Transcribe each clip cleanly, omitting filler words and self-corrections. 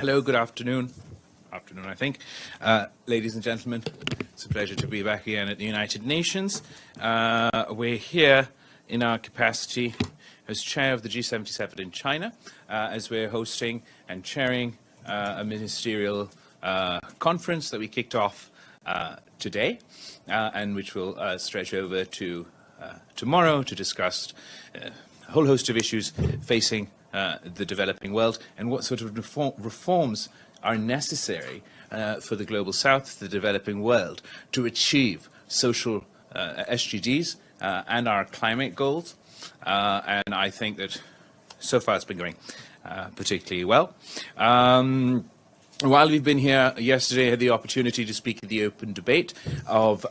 Hello, good afternoon. Afternoon, I think. Ladies and gentlemen, it's a pleasure to be back again at the United Nations. We're here in our capacity as chair of the G77 in China, as we're hosting and chairing a ministerial conference that we kicked off today, and which will stretch over to tomorrow to discuss a whole host of issues facing the developing world and what sort of reforms are necessary for the global south, the developing world, to achieve social SDGs and our climate goals. And I think that so far it's been going particularly well. While we've been here yesterday, I had the opportunity to speak at the open debate on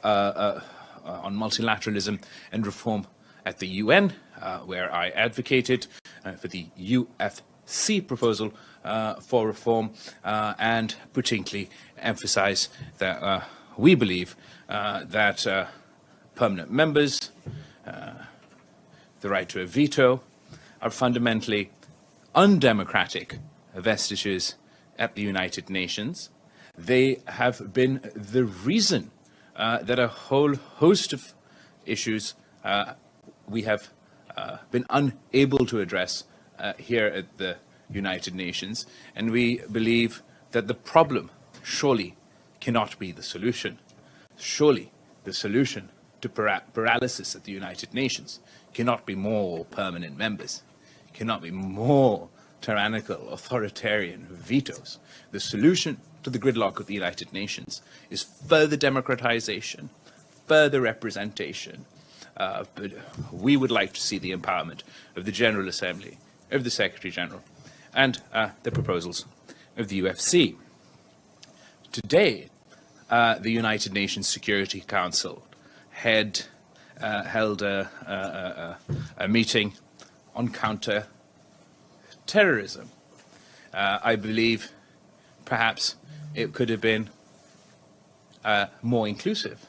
multilateralism and reform at the UN, where I advocated for the UFC proposal for reform and particularly emphasize that we believe that permanent members, the right to a veto, are fundamentally undemocratic vestiges at the United Nations. They have been the reason that a whole host of issues we have been unable to address here at the United Nations, and we believe that the problem surely cannot be the solution. Surely the solution to paralysis at the United Nations cannot be more permanent members, cannot be more tyrannical, authoritarian vetoes. The solution to the gridlock of the United Nations is further democratization, further representation. But we would like to see the empowerment of the General Assembly, of the Secretary General, and the proposals of the UFC. Today, the United Nations Security Council held a meeting on counter-terrorism. I believe perhaps it could have been more inclusive,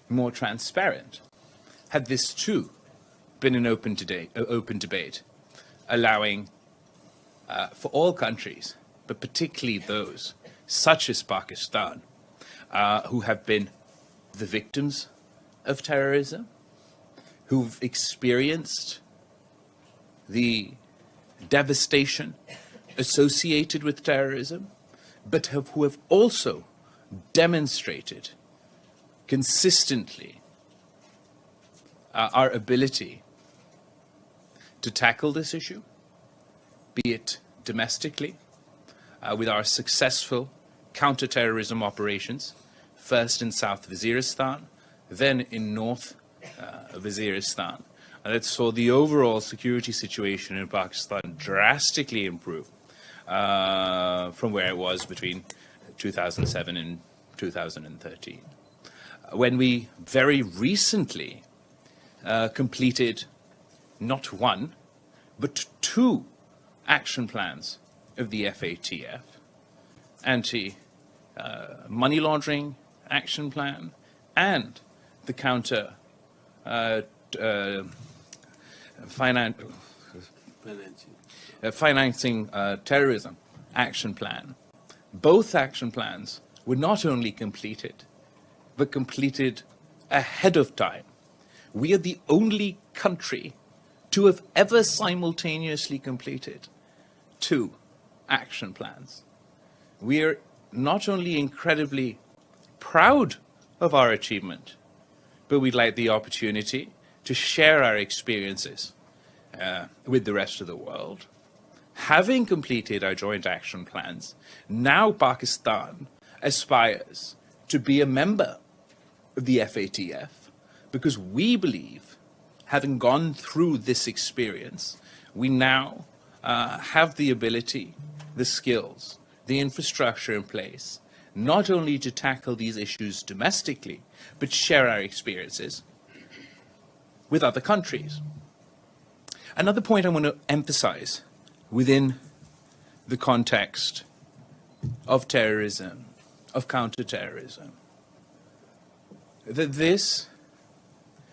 more transparent, had this too been an open debate, allowing for all countries, but particularly those such as Pakistan, who have been the victims of terrorism, who've experienced the devastation associated with terrorism, but who have also demonstrated consistently our ability to tackle this issue, be it domestically, with our successful counter-terrorism operations, first in South Waziristan, then in North Waziristan, that saw the overall security situation in Pakistan drastically improve from where it was between 2007 and 2013. When we very recently completed not one, but two action plans of the FATF, anti-money laundering action plan and the counter financing terrorism action plan. Both action plans were not only completed, but completed ahead of time. We are the only country to have ever simultaneously completed two action plans. We are not only incredibly proud of our achievement, but we'd like the opportunity to share our experiences with the rest of the world. Having completed our joint action plans, now Pakistan aspires to be a member of the FATF, because we believe, having gone through this experience, we now have the ability, the skills, the infrastructure in place, not only to tackle these issues domestically, but share our experiences with other countries. Another point I want to emphasize within the context of terrorism, of counterterrorism, that this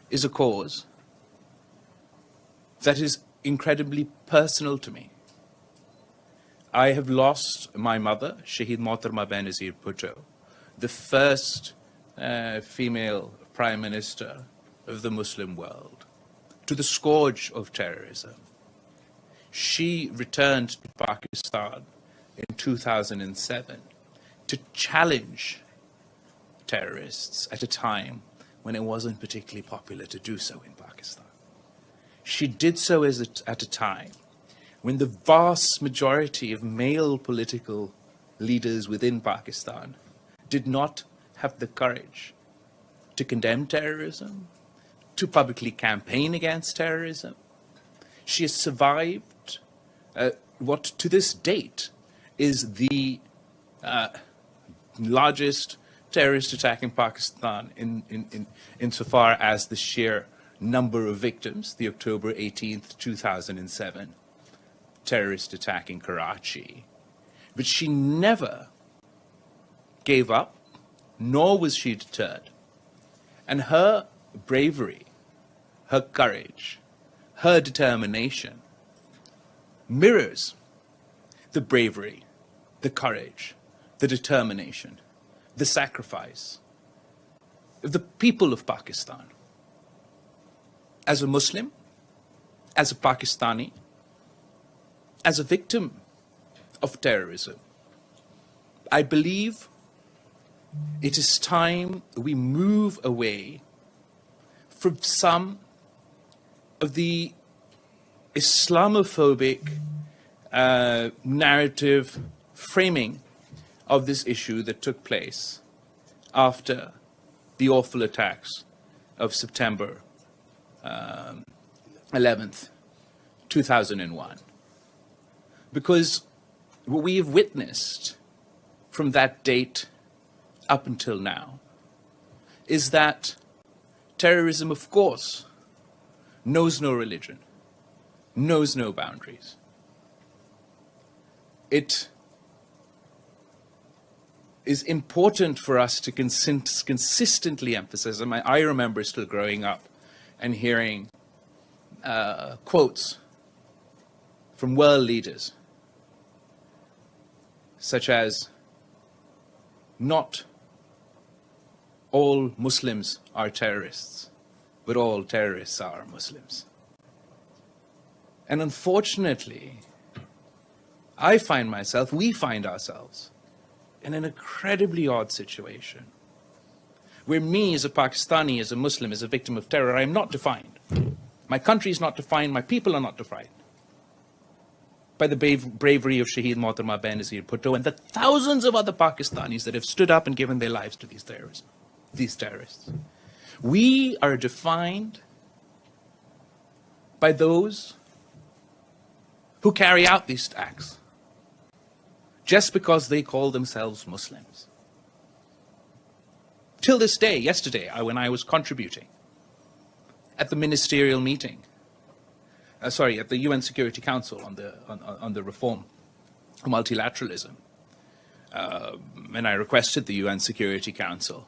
is a cause that is incredibly personal to me. I have lost my mother, Shahid Mohtarma Benazir Bhutto, the first female prime minister of the Muslim world, to the scourge of terrorism. She returned to Pakistan in 2007 to challenge terrorists at a time when it wasn't particularly popular to do so in Pakistan. She did so at a time when the vast majority of male political leaders within Pakistan did not have the courage to condemn terrorism, to publicly campaign against terrorism. She has survived what to this date is the largest terrorist attack in Pakistan insofar as the sheer number of victims, the October 18th, 2007 terrorist attack in Karachi. But she never gave up, nor was she deterred. And her bravery, her courage, her determination mirrors the bravery, the courage, the determination, the sacrifice of the people of Pakistan. As a Muslim, as a Pakistani, as a victim of terrorism, I believe it is time we move away from some of the Islamophobic narrative framing of this issue that took place after the awful attacks of September 11th, 2001. Because what we have witnessed from that date up until now is that terrorism, of course, knows no religion, knows no boundaries. It is important for us to consistently emphasize. I remember still growing up and hearing quotes from world leaders, such as, not all Muslims are terrorists, but all terrorists are Muslims. And unfortunately, we find ourselves in an incredibly odd situation, where me as a Pakistani, as a Muslim, as a victim of terror, I am not defined. My country is not defined, my people are not defined by the bravery of Shahid Mohtarma Benazir Bhutto and the thousands of other Pakistanis that have stood up and given their lives to these terrorists. We are defined by those who carry out these acts just because they call themselves Muslims. Till this day, yesterday, when I was contributing at the ministerial meeting, at the UN Security Council on the reform of multilateralism, and I requested the UN Security Council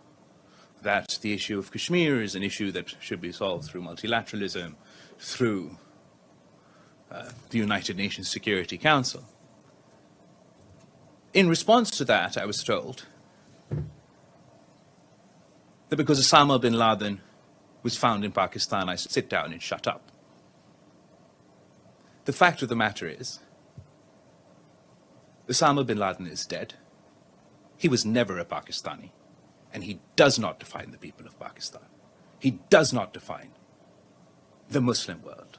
that the issue of Kashmir is an issue that should be solved through multilateralism, through the United Nations Security Council. In response to that, I was told that because Osama bin Laden was found in Pakistan, I should sit down and shut up. The fact of the matter is, Osama bin Laden is dead. He was never a Pakistani, and he does not define the people of Pakistan. He does not define the Muslim world.